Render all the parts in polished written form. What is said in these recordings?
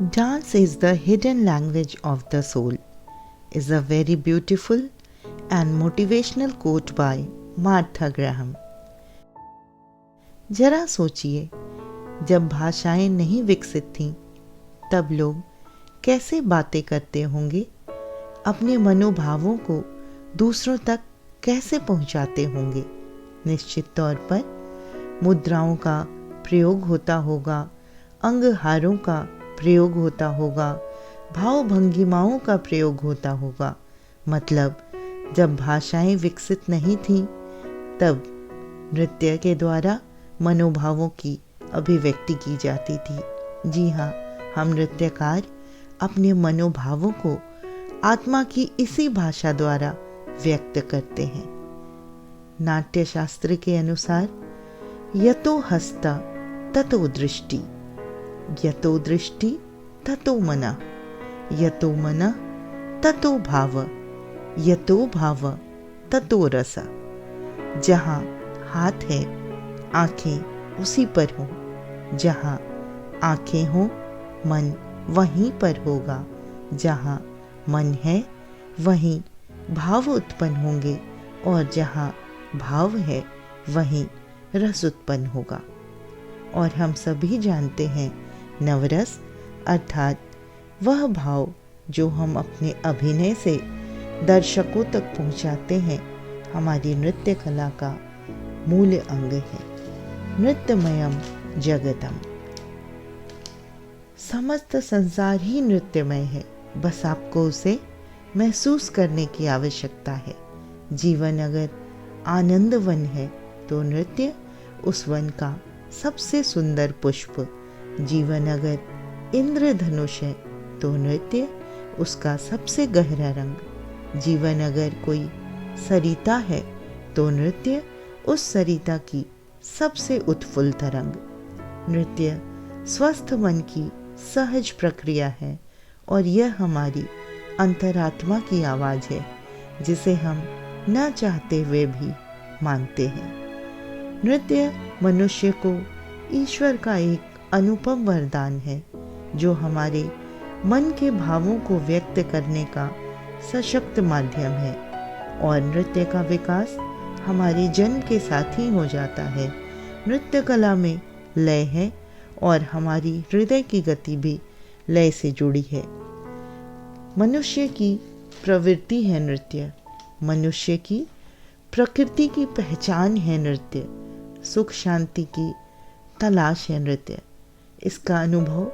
Dance is the hidden language of the soul is a very beautiful and motivational quote by Martha Graham. जरा सोचिए, जब भाषाएं नहीं विकसित थीं, तब लोग कैसे बातें करते होंगे, अपने मनोभावों को दूसरों तक कैसे पहुंचाते होंगे। निश्चित तौर पर मुद्राओं का प्रयोग होता होगा, अंगहारों का प्रयोग होता होगा, भाव भंगिमाओं का प्रयोग होता होगा। मतलब जब भाषाएं विकसित नहीं थीं, तब नृत्य के द्वारा मनोभावों की अभिव्यक्ति की जाती थी। जी हाँ, हम नृत्यकार अपने मनोभावों को आत्मा की इसी भाषा द्वारा व्यक्त करते हैं। नाट्य शास्त्र के अनुसार यतो हस्ता ततो दृष्टि, यतो दृष्टि ततो मनः, यतो मनः ततो भाव, यतो भाव ततो रस। जहाँ हाथ है, आंखें उसी पर हो। जहाँ आंखें हो, मन वहीं पर होगा। जहाँ मन है, वहीं भाव उत्पन्न होंगे, और जहाँ भाव है, वहीं रस उत्पन्न होगा। और हम सभी जानते हैं, नवरस अर्थात वह भाव जो हम अपने अभिनय से दर्शकों तक पहुंचाते हैं, हमारी नृत्य कला का मूल अंग है। नृत्यमयम जगतम, समस्त संसार ही नृत्यमय है, बस आपको उसे महसूस करने की आवश्यकता है। जीवन अगर आनंद वन है, तो नृत्य उस वन का सबसे सुंदर पुष्प। जीवन अगर इंद्रधनुष है, तो नृत्य उसका सबसे गहरा रंग। जीवन अगर कोई सरिता है, तो नृत्य उस सरिता की सबसे उत्फुल्ल तरंग। नृत्य स्वस्थ मन की सहज प्रक्रिया है, और यह हमारी अंतरात्मा की आवाज़ है, जिसे हम न चाहते हुए भी मानते हैं। नृत्य मनुष्य को ईश्वर का एक अनुपम वरदान है, जो हमारे मन के भावों को व्यक्त करने का सशक्त माध्यम है। और नृत्य का विकास हमारे जन्म के साथ ही हो जाता है। नृत्य कला में लय है, और हमारी हृदय की गति भी लय से जुड़ी है। मनुष्य की प्रवृत्ति है नृत्य, मनुष्य की प्रकृति की पहचान है नृत्य, सुख शांति की तलाश है नृत्य। इसका अनुभव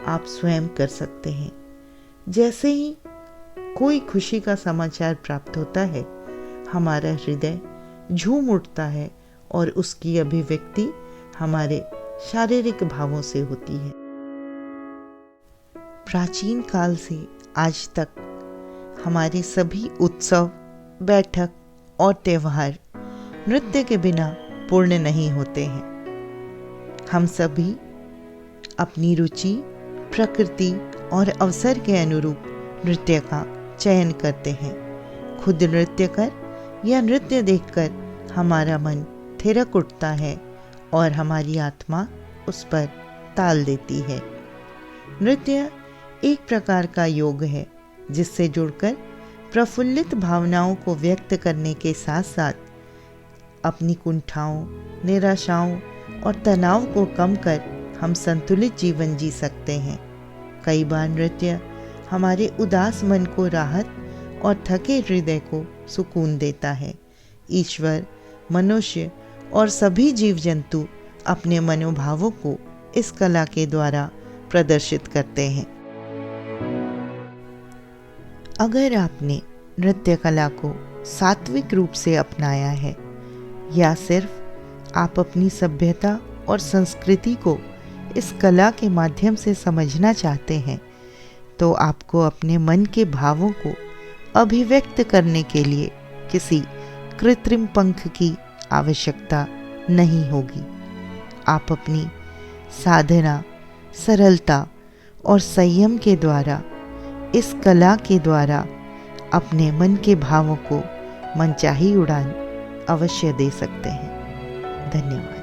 आप स्वयं कर सकते हैं। जैसे ही कोई खुशी का समाचार प्राप्त होता है, हमारा हृदय झूम उठता है, और उसकी अभिव्यक्ति हमारे शारीरिक भावों से होती है। प्राचीन काल से आज तक हमारे सभी उत्सव, बैठक और त्योहार नृत्य के बिना पूर्ण नहीं होते हैं। हम सभी अपनी रुचि, प्रकृति और अवसर के अनुरूप नृत्य का चयन करते हैं। खुद नृत्य कर या नृत्य देखकर हमारा मन थिरक उठता है, और हमारी आत्मा उस पर ताल देती है। नृत्य एक प्रकार का योग है, जिससे जुड़कर प्रफुल्लित भावनाओं को व्यक्त करने के साथ साथ अपनी कुंठाओं, निराशाओं और तनाव को कम कर हम संतुलित जीवन जी सकते हैं। कई बार नृत्य हमारे उदास मन को राहत और थके हृदय को सुकून देता है। ईश्वर, मनुष्य और सभी जीव जंतु अपने मनोभावों को इस कला के द्वारा प्रदर्शित करते हैं। अगर आपने नृत्य कला को सात्विक रूप से अपनाया है, या सिर्फ आप अपनी सभ्यता और संस्कृति को इस कला के माध्यम से समझना चाहते हैं, तो आपको अपने मन के भावों को अभिव्यक्त करने के लिए किसी कृत्रिम पंख की आवश्यकता नहीं होगी। आप अपनी साधना, सरलता और संयम के द्वारा, इस कला के द्वारा अपने मन के भावों को मनचाही उड़ान अवश्य दे सकते हैं। धन्यवाद।